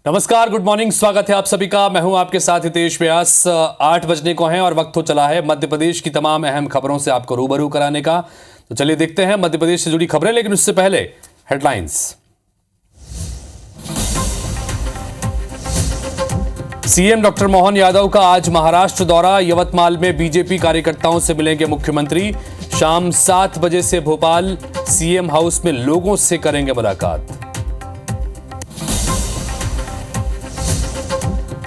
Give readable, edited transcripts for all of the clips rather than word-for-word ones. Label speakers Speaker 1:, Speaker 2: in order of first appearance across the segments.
Speaker 1: नमस्कार, good morning. स्वागत है आप सभी का। मैं हूं आपके साथ हितेश व्यास। 8 बजने को हैं और वक्त हो चला है मध्य प्रदेश की तमाम अहम खबरों से आपको रूबरू कराने का। तो चलिए देखते हैं मध्य प्रदेश से जुड़ी खबरें, लेकिन उससे पहले headlines. CM doctor Mohan Yadav का आज महाराष्ट्र दौरा। यवतमाल में बीजेपी कार्यकर्ताओं से मिलेंगे मुख्यमंत्री। शाम 7 बजे से भोपाल सीएम हाउस में लोगों से करेंगे मुलाकात।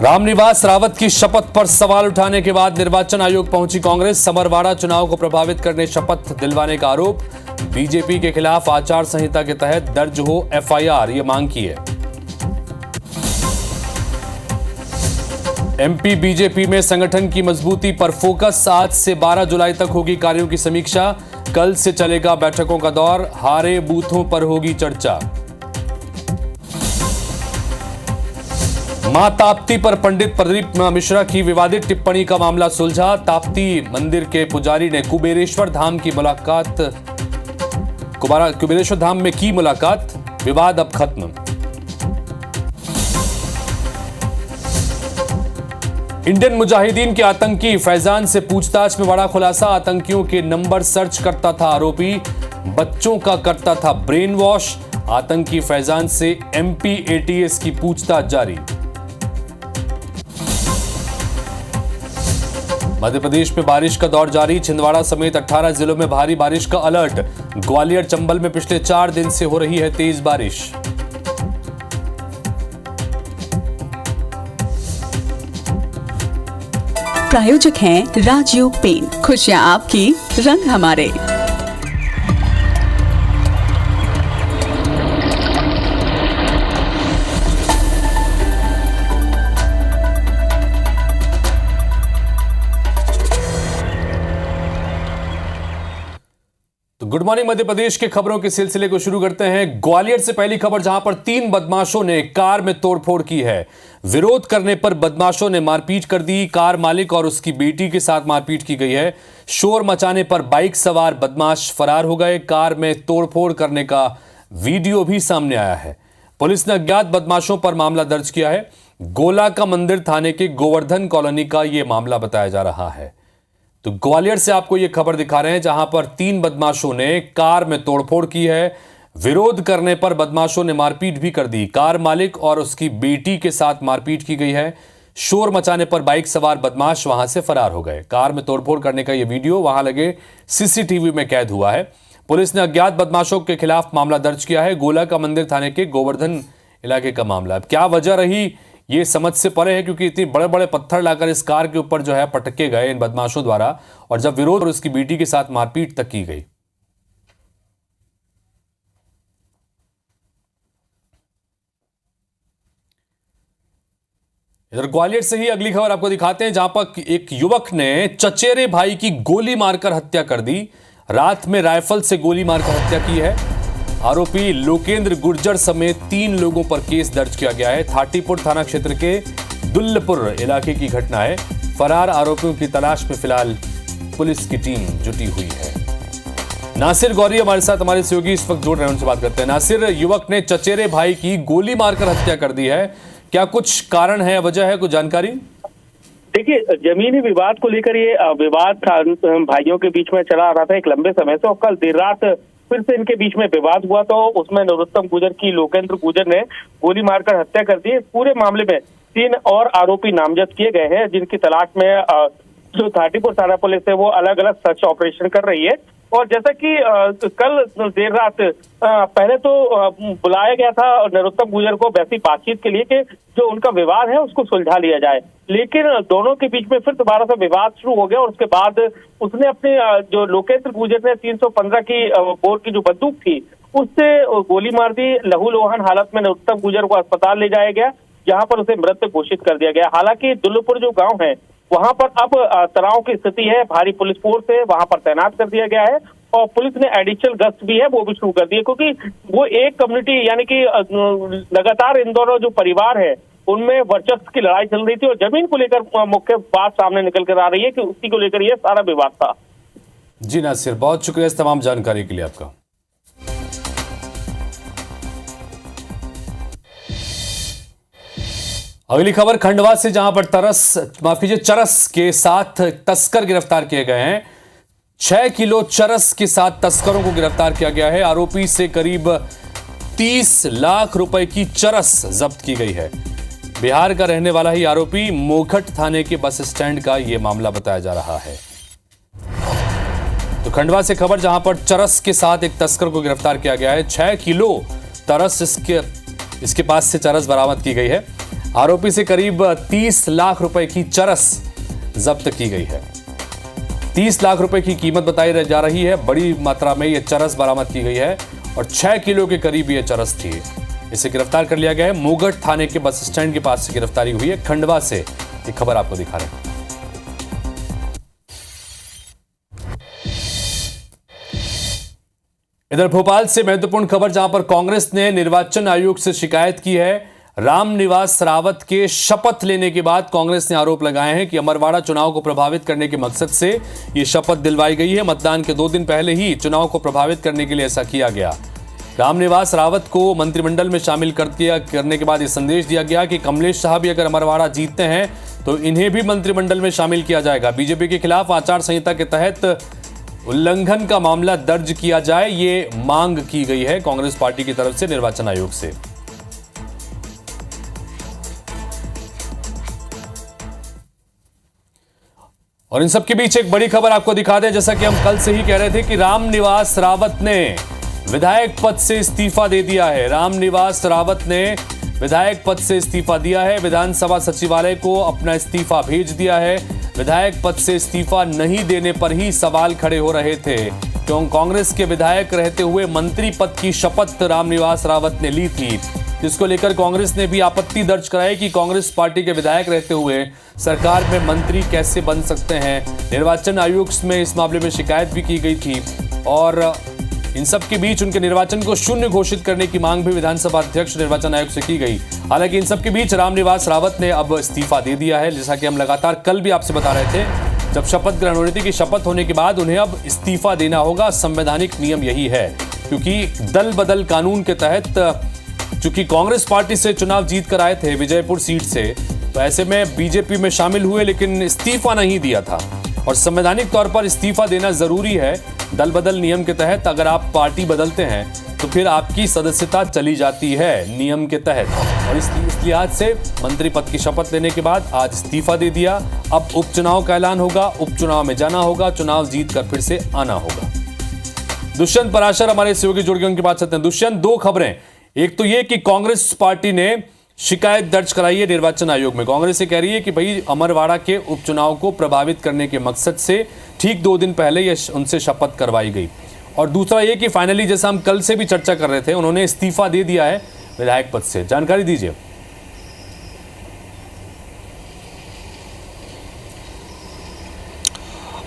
Speaker 1: रामनिवास रावत की शपथ पर सवाल उठाने के बाद निर्वाचन आयोग पहुंची कांग्रेस। समरवाड़ा चुनाव को प्रभावित करने शपथ दिलवाने का आरोप। बीजेपी के खिलाफ आचार संहिता के तहत दर्ज हो एफआईआर, ये मांग की है। एमपी बीजेपी में संगठन की मजबूती पर फोकस। आज से 12 जुलाई तक होगी कार्यों की समीक्षा। कल से चलेगा बैठकों का दौर। हारे बूथों पर होगी चर्चा। मां ताप्ती पर पंडित प्रदीप मिश्रा की विवादित टिप्पणी का मामला सुलझा। ताप्ती मंदिर के पुजारी ने कुबेरेश्वर धाम में की मुलाकात। विवाद अब खत्म। इंडियन मुजाहिदीन के आतंकी फैजान से पूछताछ में बड़ा खुलासा। आतंकियों के नंबर सर्च करता था आरोपी। बच्चों का करता था ब्रेन वॉश। आतंकी फैजान से एमपी एटीएस की पूछताछ जारी। मध्य प्रदेश में बारिश का दौर जारी। छिंदवाड़ा समेत 18 जिलों में भारी बारिश का अलर्ट। ग्वालियर चंबल में पिछले 4 दिन से हो रही है तेज बारिश।
Speaker 2: प्रायोजक हैं राजयोग पेंट। खुशियां आपकी, रंग हमारे।
Speaker 1: गुड मॉर्निंग मध्य प्रदेश के खबरों के सिलसिले को शुरू करते हैं ग्वालियर से। पहली खबर, जहां पर 3 बदमाशों ने कार में तोड़फोड़ की है। विरोध करने पर बदमाशों ने मारपीट कर दी। कार मालिक और उसकी बेटी के साथ मारपीट की गई है। शोर मचाने पर बाइक सवार बदमाश फरार हो गए। कार में तोड़फोड़ करने का वीडियो भी सामने आया है। पुलिस ने अज्ञात बदमाशों पर मामला दर्ज किया है। गोला का मंदिर थाने के गोवर्धन कॉलोनी का यह मामला बताया जा रहा है। तो ग्वालियर से आपको यह खबर दिखा रहे हैं, जहां पर 3 बदमाशों ने कार में तोड़फोड़ की है। विरोध करने पर बदमाशों ने मारपीट भी कर दी। कार मालिक और उसकी बेटी के साथ मारपीट की गई है। शोर मचाने पर बाइक सवार बदमाश वहां से फरार हो गए। कार में तोड़फोड़ करने का यह वीडियो वहां लगे सीसीटीवी में कैद हुआ है। पुलिस ने अज्ञात बदमाशों के खिलाफ मामला दर्ज किया है। गोला का मंदिर थाने के गोवर्धन इलाके का मामला। अब क्या वजह रही ये समझ से परे है, क्योंकि इतने बड़े बड़े पत्थर लाकर इस कार के ऊपर जो है पटके गए इन बदमाशों द्वारा, और जब विरोध और उसकी बेटी के साथ मारपीट तक की गई। इधर ग्वालियर से ही अगली खबर आपको दिखाते हैं, जहां पर एक युवक ने चचेरे भाई की गोली मारकर हत्या कर दी। रात में राइफल से गोली मारकर हत्या की है। आरोपी लोकेंद्र गुर्जर समेत 3 लोगों पर केस दर्ज किया गया है। थाटीपुर थाना क्षेत्र के दुल्लपुर इलाके की घटना है। फरार आरोपियों की तलाश में फिलहाल पुलिस की टीम जुटी हुई है। नासिर गौरी हमारे साथ, हमारे सहयोगी इस वक्त जुड़ रहे हैं, उनसे बात करते हैं। नासिर, युवक ने चचेरे भाई की गोली मारकर हत्या कर दी है, क्या कुछ कारण है, वजह है, कुछ जानकारी?
Speaker 3: देखिए, जमीनी विवाद को लेकर ये विवाद भाइयों के बीच में चला आ रहा था एक लंबे समय से, और कल देर रात फिर से इनके बीच में विवाद हुआ। तो उसमें नरोत्तम गुर्जर की लोकेंद्र गुर्जर ने गोली मारकर हत्या कर दी। इस पूरे मामले में 3 और आरोपी नामजद किए गए हैं, जिनकी तलाश में जो थाटीपुर थाना पुलिस है वो अलग अलग सर्च ऑपरेशन कर रही है। और जैसा कि कल देर रात पहले तो बुलाया गया था नरोत्तम गुर्जर को वैसी बातचीत के लिए कि जो उनका विवाद है उसको सुलझा लिया जाए, लेकिन दोनों के बीच में फिर दोबारा से विवाद शुरू हो गया। और उसके बाद उसने अपने जो लोकेंद्र गुर्जर ने 315 की बोर की जो बंदूक थी उससे गोली मार दी। लहूलुहान हालत में नरोत्तम गुर्जर को अस्पताल ले जाया गया, जहां पर उसे मृत घोषित कर दिया गया। हालांकि दुल्लपुर जो गांव है वहां पर अब तनाव की स्थिति है। भारी पुलिस फोर्स है वहां पर तैनात कर दिया गया है, और पुलिस ने एडिशनल गश्त भी है वो भी शुरू कर दी है, क्योंकि वो एक कम्युनिटी यानी कि लगातार इन दोनों जो परिवार है उनमें वर्चस्व की लड़ाई चल रही थी, और जमीन को लेकर मुख्य बात सामने निकल कर आ रही है कि उसी को लेकर ये सारा विवाद था।
Speaker 1: जी नासिर, बहुत शुक्रिया इस तमाम जानकारी के लिए आपका। अगली खबर खंडवा से, जहां पर चरस के साथ तस्कर गिरफ्तार किए गए हैं। 6 किलो चरस के साथ तस्करों को गिरफ्तार किया गया है। आरोपी से करीब 30 लाख रुपए की चरस जब्त की गई है। बिहार का रहने वाला ही आरोपी मोघट थाने के बस स्टैंड का यह मामला बताया जा रहा है। तो खंडवा से खबर, जहां पर चरस के साथ एक तस्कर को गिरफ्तार किया गया है। 6 किलो चरस इसके पास से चरस बरामद की गई है। आरोपी से करीब 30 लाख रुपए की चरस जब्त की गई है। 30 लाख रुपए की कीमत बताई जा रही है। बड़ी मात्रा में यह चरस बरामद की गई है और 6 किलो के करीब यह चरस थी। इसे गिरफ्तार कर लिया गया है। मोगट थाने के बस स्टैंड के पास से गिरफ्तारी हुई है। खंडवा से एक खबर आपको दिखा रहे हैं। इधर भोपाल से महत्वपूर्ण खबर, जहां पर कांग्रेस ने निर्वाचन आयोग से शिकायत की है। रामनिवास रावत के शपथ लेने के बाद कांग्रेस ने आरोप लगाए हैं कि अमरवाड़ा चुनाव को प्रभावित करने के मकसद से यह शपथ दिलवाई गई है। मतदान के 2 दिन पहले ही चुनाव को प्रभावित करने के लिए ऐसा किया गया। रामनिवास रावत को मंत्रिमंडल में शामिल करने के बाद यह संदेश दिया गया कि कमलेश शाह भी अगर अमरवाड़ा जीतते हैं तो इन्हें भी मंत्रिमंडल में शामिल किया जाएगा। बीजेपी के खिलाफ आचार संहिता के तहत उल्लंघन का मामला दर्ज किया जाए, ये मांग की गई है कांग्रेस पार्टी की तरफ से निर्वाचन आयोग से। और इन सब के बीच एक बड़ी खबर आपको दिखा दें, जैसा कि हम कल से ही कह रहे थे कि रामनिवास रावत ने विधायक पद से इस्तीफा दे दिया है। रामनिवास रावत ने विधायक पद से इस्तीफा दिया है। विधानसभा सचिवालय को अपना इस्तीफा भेज दिया है। विधायक पद से इस्तीफा नहीं देने पर ही सवाल खड़े हो रहे थे, क्योंकि कांग्रेस के विधायक रहते हुए मंत्री पद की शपथ रामनिवास रावत ने ली थी, जिसको लेकर कांग्रेस ने भी आपत्ति दर्ज कराई कि कांग्रेस पार्टी के विधायक रहते हुए सरकार में मंत्री कैसे बन सकते हैं। निर्वाचन आयोग में इस मामले में शिकायत भी की गई थी और इन सब के बीच उनके निर्वाचन को शून्य घोषित करने की मांग भी विधानसभा अध्यक्ष निर्वाचन आयोग से की गई। हालांकि इन सब के बीच रामनिवास रावत ने अब इस्तीफा दे दिया है। जैसा कि हम लगातार कल भी आपसे बता रहे थे, जब शपथ ग्रहण हो रही थी कि शपथ होने के बाद उन्हें अब इस्तीफा देना होगा। संवैधानिक नियम यही है, क्योंकि दल बदल कानून के तहत चूंकि कांग्रेस पार्टी से चुनाव जीत कर आए थे विजयपुर सीट से, तो ऐसे में बीजेपी में शामिल हुए लेकिन इस्तीफा नहीं दिया था और संवैधानिक तौर पर इस्तीफा देना जरूरी है। दल बदल नियम के तहत अगर आप पार्टी बदलते हैं तो फिर आपकी सदस्यता चली जाती है नियम के तहत। और इस लिहाज से मंत्री पद की शपथ लेने के बाद आज इस्तीफा दे दिया। अब उपचुनाव का ऐलान होगा, उपचुनाव में जाना होगा, चुनाव जीत कर फिर से आना होगा। दुष्यंत पराशर हमारे सहयोगी जुड़ गए, उनकी बात करते हैं। दुष्यंत, 2 खबरें। एक तो ये कि कांग्रेस पार्टी ने शिकायत दर्ज कराई है निर्वाचन आयोग में। कांग्रेस ये कह रही है कि भाई अमरवाड़ा के उपचुनाव को प्रभावित करने के मकसद से ठीक 2 दिन पहले ये उनसे शपथ करवाई गई। और दूसरा ये कि फाइनली, जैसा हम कल से भी चर्चा कर रहे थे, उन्होंने इस्तीफा दे दिया है विधायक पद से। जानकारी दीजिए।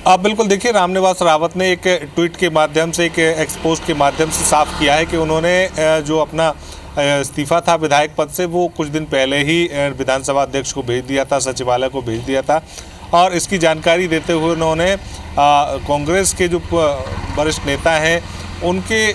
Speaker 4: आप बिल्कुल देखिए, रामनिवास रावत ने एक ट्वीट के माध्यम से, एक एक्सपोस्ट के माध्यम से साफ किया है कि उन्होंने जो अपना इस्तीफा था विधायक पद से, वो कुछ दिन पहले ही विधानसभा अध्यक्ष को भेज दिया था, सचिवालय को भेज दिया था। और इसकी जानकारी देते हुए उन्होंने कांग्रेस के जो वरिष्ठ नेता हैं उनके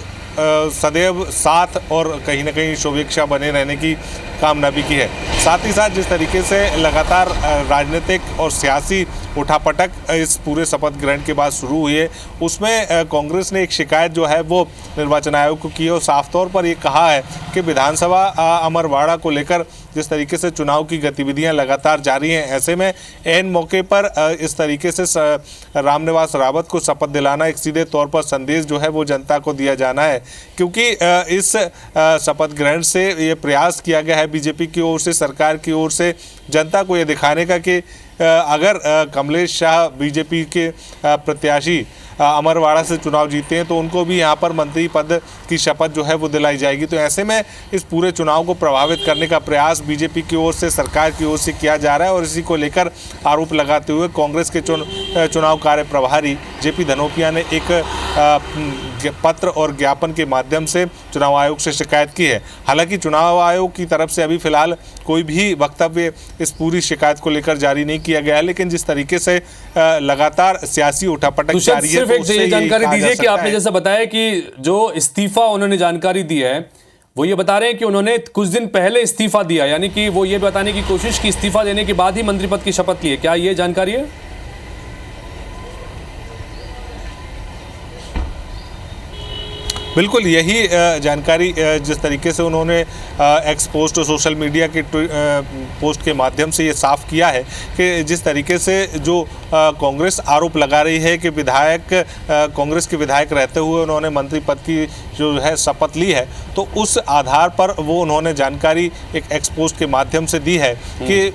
Speaker 4: सदैव साथ और कहीं ना कहीं शुभेच्छा बने रहने की कामना भी की है। साथ ही साथ जिस तरीके से लगातार राजनीतिक और सियासी उठापटक इस पूरे शपथ ग्रहण के बाद शुरू हुई है, उसमें कांग्रेस ने एक शिकायत जो है वो निर्वाचन आयोग को की है और साफ तौर पर ये कहा है कि विधानसभा अमरवाड़ा को लेकर जिस तरीके से चुनाव की गतिविधियां लगातार जारी हैं, ऐसे में ऐन मौके पर इस तरीके से रामनिवास रावत को शपथ दिलाना एक सीधे तौर पर संदेश जो है वो जनता को दिया जाना है, क्योंकि इस शपथ ग्रहण से ये प्रयास किया गया है बीजेपी की ओर से, सरकार की ओर से, जनता को ये दिखाने का कि अगर कमलेश शाह बीजेपी के प्रत्याशी अमरवाड़ा से चुनाव जीते हैं तो उनको भी यहाँ पर मंत्री पद की शपथ जो है वो दिलाई जाएगी। तो ऐसे में इस पूरे चुनाव को प्रभावित करने का प्रयास बीजेपी की ओर से, सरकार की ओर से किया जा रहा है और इसी को लेकर आरोप लगाते हुए कांग्रेस के चुनाव कार्य प्रभारी जेपी धनोपिया ने एक पत्र और ज्ञापन के माध्यम से चुनाव आयोग से शिकायत की है। हालांकि चुनाव आयोग की तरफ से अभी फिलहाल कोई भी वक्तव्य इस पूरी शिकायत को लेकर जारी नहीं किया गया है, लेकिन जिस तरीके से लगातार सियासी उठापटक जारी है,
Speaker 1: सिर्फ एक जानकारी दीजिए कि आपने जैसा बताया कि जो इस्तीफा उन्होंने जानकारी दी है वो ये बता रहे हैं कि उन्होंने कुछ दिन पहले इस्तीफा दिया, यानी कि वो ये बताने की कोशिश की इस्तीफा देने के बाद ही मंत्री पद की शपथ ली है। क्या ये जानकारी है?
Speaker 4: बिल्कुल यही जानकारी जिस तरीके से उन्होंने एक्स पोस्ट और सोशल मीडिया के पोस्ट के माध्यम से ये साफ किया है कि जिस तरीके से जो कांग्रेस आरोप लगा रही है कि विधायक कांग्रेस के विधायक रहते हुए उन्होंने मंत्री पद की जो है शपथ ली है, तो उस आधार पर वो उन्होंने जानकारी एक एक्स पोस्ट के माध्यम से दी है कि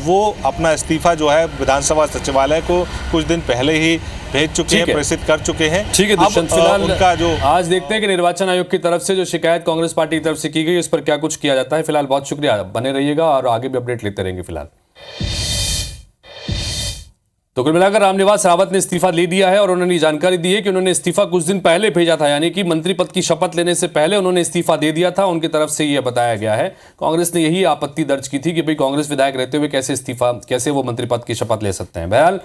Speaker 4: वो अपना इस्तीफा जो है विधानसभा सचिवालय को कुछ दिन पहले ही भेज चुके हैं, प्रेषित कर चुके हैं।
Speaker 1: ठीक है दुष्यंत, फिलहाल
Speaker 4: उनका जो
Speaker 1: आज देखते हैं कि निर्वाचन आयोग की तरफ से जो शिकायत कांग्रेस पार्टी की तरफ से की गई उस पर क्या कुछ किया जाता है। फिलहाल बहुत शुक्रिया, बने रहिएगा और आगे भी अपडेट लेते रहेंगे। फिलहाल तो कुल मिलाकर रामनिवास रावत ने इस्तीफा ले दिया है और उन्होंने जानकारी दी है कि उन्होंने इस्तीफा कुछ दिन पहले भेजा था, यानी कि मंत्री पद की शपथ लेने से पहले उन्होंने इस्तीफा दे दिया था। उनकी तरफ से यह बताया गया है। कांग्रेस ने यही आपत्ति दर्ज की थी कि भाई कांग्रेस विधायक रहते हुए कैसे वो मंत्री पद की शपथ ले सकते हैं। बहरहाल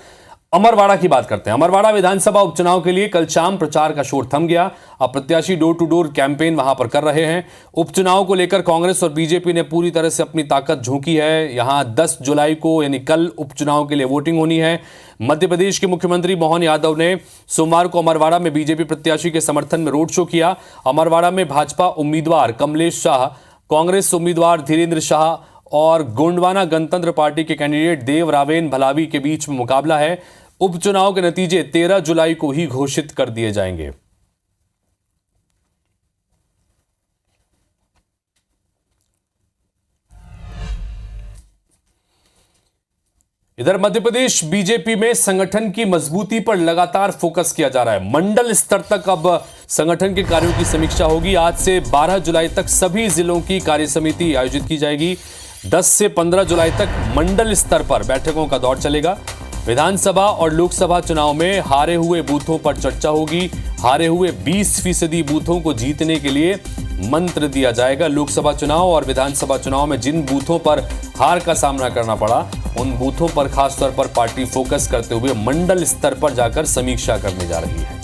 Speaker 1: अमरवाड़ा की बात करते हैं। अमरवाड़ा विधानसभा उपचुनाव के लिए कल शाम प्रचार का शोर थम गया। अब प्रत्याशी डोर टू डोर कैंपेन वहां पर कर रहे हैं। उपचुनाव को लेकर कांग्रेस और बीजेपी ने पूरी तरह से अपनी ताकत झोंकी है। यहां 10 जुलाई को यानी कल उपचुनाव के लिए वोटिंग होनी है। मध्य प्रदेश के मुख्यमंत्री मोहन यादव ने सोमवार को अमरवाड़ा में बीजेपी प्रत्याशी के समर्थन में रोड शो किया। अमरवाड़ा में भाजपा उम्मीदवार कमलेश शाह, कांग्रेस उम्मीदवार धीरेन्द्र शाह और गोंडवाना गणतंत्र पार्टी के कैंडिडेट देव रावेन भलावी के बीच में मुकाबला है। उपचुनाव के नतीजे 13 जुलाई को ही घोषित कर दिए जाएंगे। इधर मध्य प्रदेश बीजेपी में संगठन की मजबूती पर लगातार फोकस किया जा रहा है। मंडल स्तर तक अब संगठन के कार्यों की समीक्षा होगी। आज से 12 जुलाई तक सभी जिलों की कार्यसमिति आयोजित की जाएगी। 10 से 15 जुलाई तक मंडल स्तर पर बैठकों का दौर चलेगा। विधानसभा और लोकसभा चुनाव में हारे हुए बूथों पर चर्चा होगी। हारे हुए 20% बूथों को जीतने के लिए मंत्र दिया जाएगा। लोकसभा चुनाव और विधानसभा चुनाव में जिन बूथों पर हार का सामना करना पड़ा उन बूथों पर खासतौर पर पार्टी फोकस करते हुए मंडल स्तर पर जाकर समीक्षा करने जा रही है।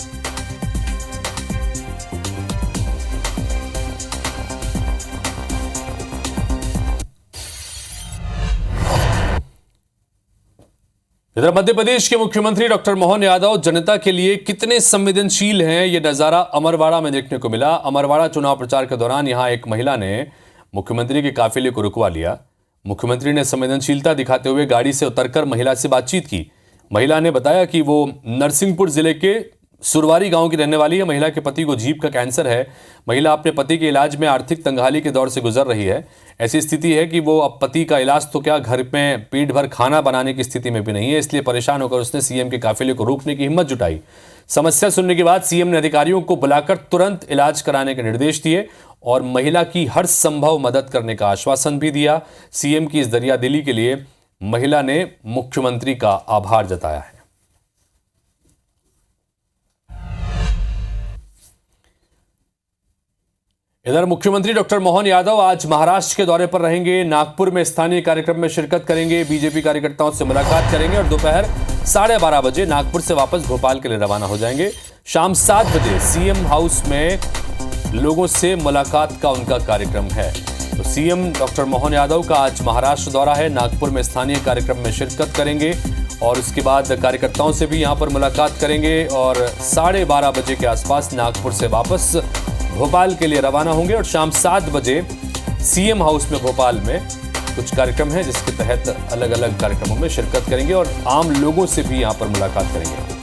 Speaker 1: इधर मध्य प्रदेश के मुख्यमंत्री डॉक्टर मोहन यादव जनता के लिए कितने संवेदनशील हैं, यह नजारा अमरवाड़ा में देखने को मिला। अमरवाड़ा चुनाव प्रचार के दौरान यहां एक महिला ने मुख्यमंत्री के काफिले को रुकवा लिया। मुख्यमंत्री ने संवेदनशीलता दिखाते हुए गाड़ी से उतरकर महिला से बातचीत की। महिला ने बताया कि वो नरसिंहपुर जिले के सुरवारी गांव की रहने वाली है। महिला के पति को जीभ का कैंसर है। महिला अपने पति के इलाज में आर्थिक तंगहाली के दौर से गुजर रही है। ऐसी स्थिति है कि वो अब पति का इलाज तो क्या घर में पेट भर खाना बनाने की स्थिति में भी नहीं है। इसलिए परेशान होकर उसने सीएम के काफिले को रोकने की हिम्मत जुटाई। समस्या सुनने के बाद सीएम ने अधिकारियों को बुलाकर तुरंत इलाज कराने के निर्देश दिए और महिला की हर संभव मदद करने का आश्वासन भी दिया। सीएम की इस दरियादिली के लिए महिला ने मुख्यमंत्री का आभार जताया है। इधर मुख्यमंत्री डॉक्टर मोहन यादव आज महाराष्ट्र के दौरे पर रहेंगे। नागपुर में स्थानीय कार्यक्रम में शिरकत करेंगे। बीजेपी कार्यकर्ताओं से मुलाकात करेंगे और दोपहर 12:30 बजे नागपुर से वापस भोपाल के लिए रवाना हो जाएंगे। शाम 7 बजे सीएम हाउस में लोगों से मुलाकात का उनका कार्यक्रम है। तो सीएम डॉक्टर मोहन यादव का आज महाराष्ट्र दौरा है। नागपुर में स्थानीय कार्यक्रम में शिरकत करेंगे और उसके बाद कार्यकर्ताओं से भी यहां पर मुलाकात करेंगे और 12:30 बजे के आसपास नागपुर से वापस भोपाल के लिए रवाना होंगे और शाम 7 बजे सीएम हाउस में भोपाल में कुछ कार्यक्रम है जिसके तहत अलग अलग कार्यक्रमों में शिरकत करेंगे और आम लोगों से भी यहां पर मुलाकात करेंगे।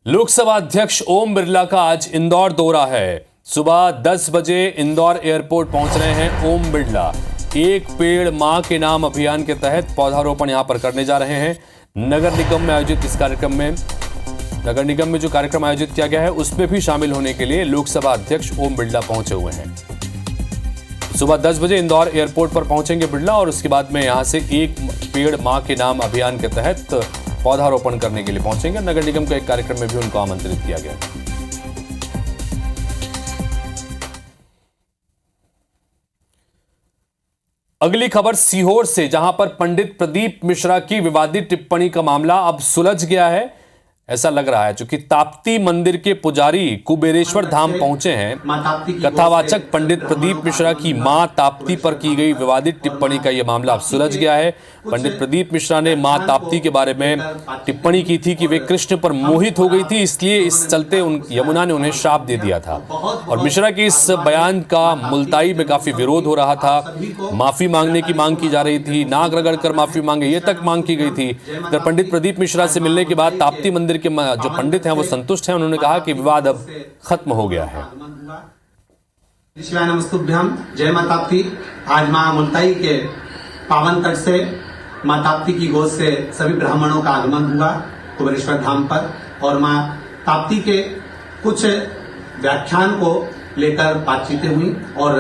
Speaker 1: लोकसभा अध्यक्ष ओम बिरला का आज इंदौर दौरा है। सुबह 10 बजे इंदौर एयरपोर्ट पहुंच रहे हैं ओम बिरला। एक पेड़ मां के नाम अभियान के तहत पौधारोपण यहां पर करने जा रहे हैं। नगर निगम में आयोजित इस कार्यक्रम में नगर निगम में जो कार्यक्रम आयोजित किया गया है उसमें भी शामिल होने के लिए लोकसभा अध्यक्ष ओम बिरला पहुंचे हुए हैं। सुबह 10 बजे इंदौर एयरपोर्ट पर पहुंचेंगे बिरला और उसके बाद में यहां से एक पेड़ मां के नाम अभियान के तहत पौधारोपण करने के लिए पहुंचेंगे। नगर निगम के एक कार्यक्रम में भी उनको आमंत्रित किया गया। अगली खबर सीहोर से, जहां पर पंडित प्रदीप मिश्रा की विवादित टिप्पणी का मामला अब सुलझ गया है। ऐसा लग रहा है। चूंकि ताप्ती मंदिर के पुजारी कुबेरेश्वर धाम पहुंचे हैं, कथावाचक पंडित प्रदीप मिश्रा की मां ताप्ती पर की गई विवादित टिप्पणी का यह मामला अब सुलझ गया है। पंडित प्रदीप मिश्रा ने मां ताप्ती के बारे में टिप्पणी की थी कि वे कृष्ण पर मोहित हो गई थी, इसलिए इस चलते यमुना ने उन्हें श्राप दे दिया था। और मिश्रा के इस बयान का मुल्ताई में काफी विरोध हो रहा था। माफी मांगने की मांग की जा रही थी, नाक रगड़ कर माफी मांगे ये तक मांग की गई थी। इधर पंडित प्रदीप मिश्रा से मिलने के बाद ताप्ती मंदिर के जो पंडित हैं वो संतुष्ट हैं। उन्होंने कहा कि विवाद अब खत्म हो गया है।
Speaker 5: शिवाय नमस्तुभ्यम। जय मां ताप्ती। आज मां मुल्ताई के पावन तट से मां ताप्ती की गोद से सभी ब्राह्मणों का आगमन हुआ कुबेरेश्वर धाम पर, और मां ताप्ती के कुछ व्याख्यान को लेकर बातचीतें हुई और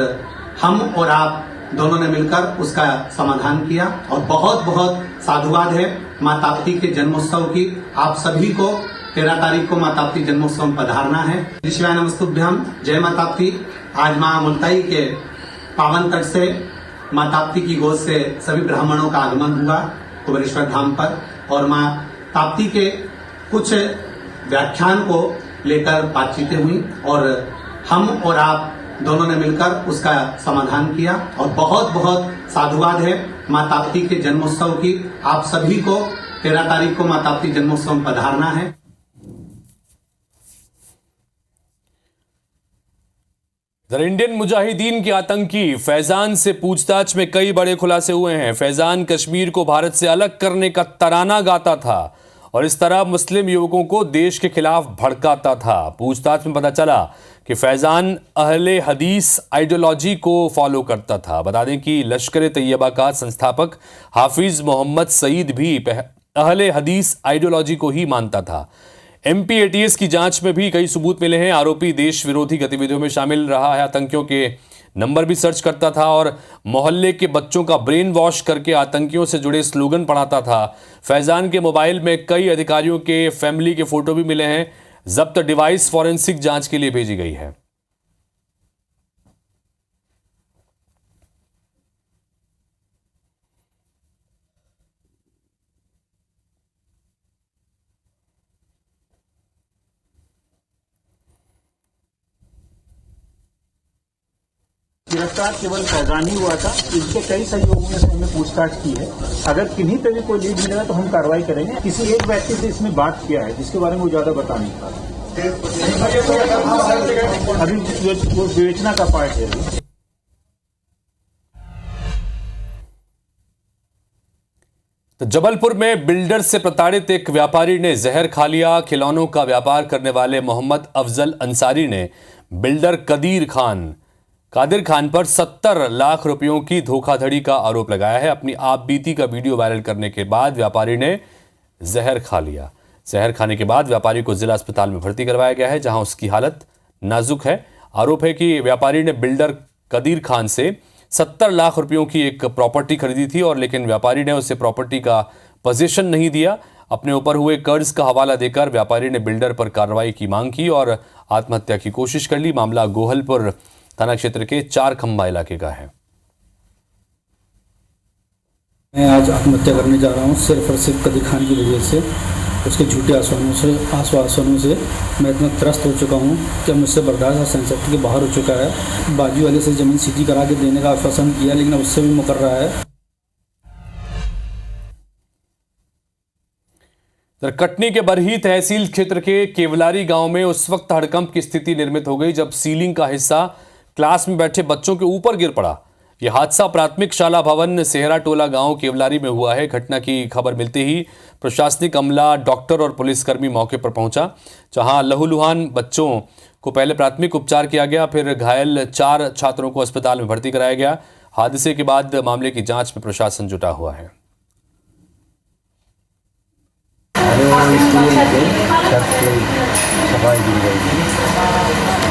Speaker 5: हम और आप दोनों ने मिलकर उसका समाधान किया। और बहुत बहुत साधुवाद है मां ताप्ती के जन्मोत्सव की। आप सभी को 13 तारीख को मां ताप्ती जन्मोत्सव में पधारना है। शिवाय नमस्तुभ्यम। जय मां ताप्ती। आज मां मुल्ताई के पावन तट से मां ताप्ती की गोद से सभी ब्राह्मणों का आगमन हुआ कुबेरेश्वर धाम पर, और मां ताप्ती के कुछ व्याख्यान को लेकर बातचीतें हुई और हम और आप दोनों ने मिलकर उसका समाधान किया। और बहुत बहुत साधुवाद है मां ताप्ती के जन्मोत्सव की। आप सभी को 13 तारीख को मां ताप्ती जन्मोत्सव में पधारना है।
Speaker 1: इंडियन मुजाहिदीन के आतंकी फैजान से पूछताछ में कई बड़े खुलासे हुए हैं। फैजान कश्मीर को भारत से अलग करने का तराना गाता था और इस तरह मुस्लिम युवकों को देश के खिलाफ भड़काता था। पूछताछ में पता चला कि फैजान अहले हदीस आइडियोलॉजी को फॉलो करता था। बता दें कि लश्कर तैयबा का संस्थापक हाफिज मोहम्मद सईद भी अहले हदीस आइडियोलॉजी को ही मानता था। MPATS की जांच में भी कई सबूत मिले हैं। आरोपी देश विरोधी गतिविधियों में शामिल रहा है, आतंकियों के नंबर भी सर्च करता था और मोहल्ले के बच्चों का ब्रेन वॉश करके आतंकियों से जुड़े स्लोगन पढ़ाता था। फैजान के मोबाइल में कई अधिकारियों के फैमिली के फोटो भी मिले हैं। जब्त डिवाइस फॉरेंसिक जांच के लिए भेजी गई है।
Speaker 6: गिरफ्तार केवल फैजान ही हुआ था। इनके कई सहयोगियों से हमने पूछताछ की है। अगर किन्हीं पे भी कोई लीड मिलेगा तो हम कार्रवाई करेंगे। किसी एक व्यक्ति से इसमें बात किया है जिसके बारे में वो ज्यादा बता नहीं पा रहा। अभी वो विवेचना का पार्ट है।
Speaker 1: तो जबलपुर में बिल्डर से प्रताड़ित एक व्यापारी ने जहर खा लिया। खिलौनों का व्यापार करने वाले मोहम्मद अफजल अंसारी ने बिल्डर कादिर खान पर 70 लाख रुपयों की धोखाधड़ी का आरोप लगाया है। अपनी आपबीती का वीडियो वायरल करने के बाद व्यापारी ने जहर खा लिया। जहर खाने के बाद व्यापारी को जिला अस्पताल में भर्ती करवाया गया है, जहां उसकी हालत नाजुक है। आरोप है कि व्यापारी ने बिल्डर कादिर खान से 70 लाख रुपयों की एक प्रॉपर्टी खरीदी थी और लेकिन व्यापारी ने उसे प्रॉपर्टी का पोजीशन नहीं दिया। अपने ऊपर हुए कर्ज का हवाला देकर व्यापारी ने बिल्डर पर कार्रवाई की मांग की और आत्महत्या की कोशिश कर ली। मामला गोहलपुर थाना क्षेत्र के 4 खंबा इलाके का है।
Speaker 7: मैं आज आत्महत्या करने जा रहा हूँ सिर्फ और सिर्फ कादिर खान की वजह से। उसके झूठे आश्वासनों से मैं इतना त्रस्त हो चुका हूँ कि मुझसे बर्दाश्त सेंसिटिव के बाहर हो चुका है। बाजू वाले से ज़मीन सीधी करा के देने का आश्वासन किया लेकिन उससे भी मुकर रहा है।
Speaker 1: कटनी के बरही तहसील क्षेत्र के केवलारी गांव में उस वक्त हड़कंप की स्थिति निर्मित हो गई जब सीलिंग का हिस्सा क्लास में बैठे बच्चों के ऊपर गिर पड़ा। यह हादसा प्राथमिक शाला भवन सेहरा टोला गांव केवलारी में हुआ है। घटना की खबर मिलते ही प्रशासनिक अमला, डॉक्टर और पुलिसकर्मी मौके पर पहुंचा, जहां लहूलुहान बच्चों को पहले प्राथमिक उपचार किया गया, फिर घायल 4 छात्रों को अस्पताल में भर्ती कराया गया। हादसे के बाद मामले की जांच में प्रशासन जुटा हुआ है।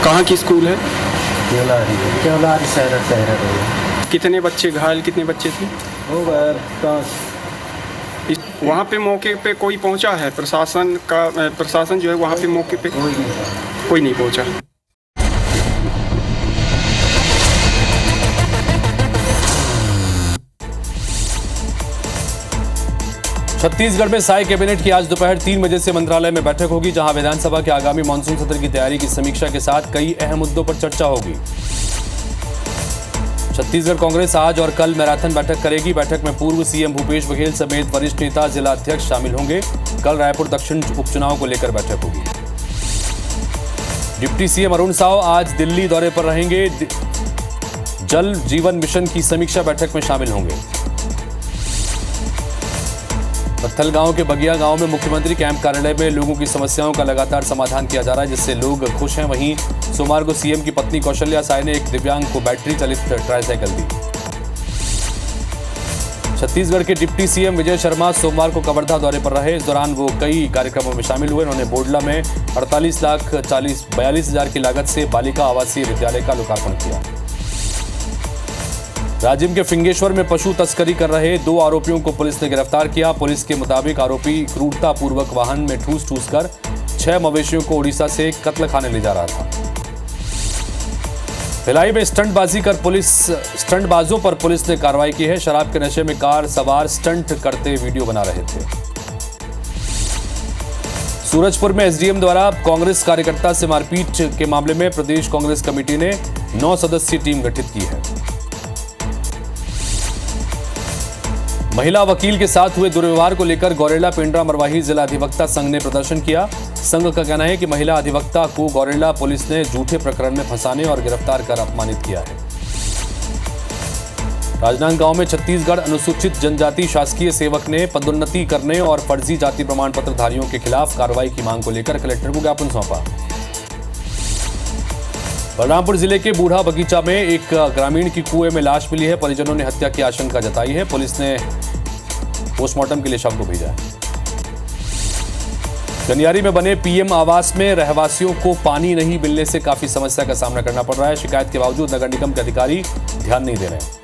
Speaker 8: कहाँ की स्कूल है?
Speaker 9: केवलारी सहरा।
Speaker 8: कितने बच्चे घायल, कितने बच्चे थे?
Speaker 9: हो गए 10।
Speaker 8: वहाँ पे मौके पे कोई पहुँचा है? प्रशासन जो है वहाँ पे मौके पे कोई नहीं पहुँचा।
Speaker 1: छत्तीसगढ़ में साय कैबिनेट की आज दोपहर 3 बजे से मंत्रालय में बैठक होगी, जहां विधानसभा के आगामी मानसून सत्र की तैयारी की समीक्षा के साथ कई अहम मुद्दों पर चर्चा होगी। छत्तीसगढ़ कांग्रेस आज और कल मैराथन बैठक करेगी। बैठक में पूर्व सीएम भूपेश बघेल समेत वरिष्ठ नेता, जिला अध्यक्ष शामिल होंगे। कल रायपुर दक्षिण उपचुनाव को लेकर बैठक होगी। डिप्टी सीएम अरुण साव आज दिल्ली दौरे पर रहेंगे। जल जीवन मिशन की समीक्षा बैठक में शामिल होंगे। पत्थल गांव के बगिया गांव में मुख्यमंत्री कैंप कार्यालय में लोगों की समस्याओं का लगातार समाधान किया जा रहा है, जिससे लोग खुश हैं। वहीं सोमवार को सीएम की पत्नी कौशल्या साय ने एक दिव्यांग को बैटरी चालित ट्राईसाइकिल दी। छत्तीसगढ़ के डिप्टी सीएम विजय शर्मा सोमवार को कवर्धा दौरे पर रहे। इस दौरान वो कई कार्यक्रमों में शामिल हुए। उन्होंने बोडला में 48,42,000 की लागत से बालिका आवासीय विद्यालय का लोकार्पण किया। राजिम के फिंगेश्वर में पशु तस्करी कर रहे 2 आरोपियों को पुलिस ने गिरफ्तार किया। पुलिस के मुताबिक आरोपी क्रूरतापूर्वक वाहन में ठूस कर 6 मवेशियों को उड़ीसा से कत्ल खाने ले जा रहा था। भिलाई में स्टंटबाजों पर पुलिस ने कार्रवाई की है। शराब के नशे में कार सवार स्टंट करते वीडियो बना रहे थे। सूरजपुर में एसडीएम द्वारा कांग्रेस कार्यकर्ता से मारपीट के मामले में प्रदेश कांग्रेस कमेटी ने 9 सदस्यीय टीम गठित की है। महिला वकील के साथ हुए दुर्व्यवहार को लेकर गौरेला पेंड्रा मरवाही जिला अधिवक्ता संघ ने प्रदर्शन किया। संघ का कहना है कि महिला अधिवक्ता को गौरेला पुलिस ने झूठे प्रकरण में फंसाने और गिरफ्तार कर अपमानित किया है। राजनांदगांव में छत्तीसगढ़ अनुसूचित जनजाति शासकीय सेवक ने पदोन्नति करने और फर्जी जाति प्रमाण पत्र धारियों के खिलाफ कार्रवाई की मांग को लेकर कलेक्टर को ज्ञापन सौंपा। बलरामपुर जिले के बूढ़ा बगीचा में एक ग्रामीण की कुएं में लाश मिली है। परिजनों ने हत्या की आशंका जताई है। पुलिस ने पोस्टमार्टम के लिए शव को भेजा है। गनियारी में बने पीएम आवास में रहवासियों को पानी नहीं मिलने से काफी समस्या का सामना करना पड़ रहा है। शिकायत के बावजूद नगर निगम के अधिकारी ध्यान नहीं दे रहे हैं।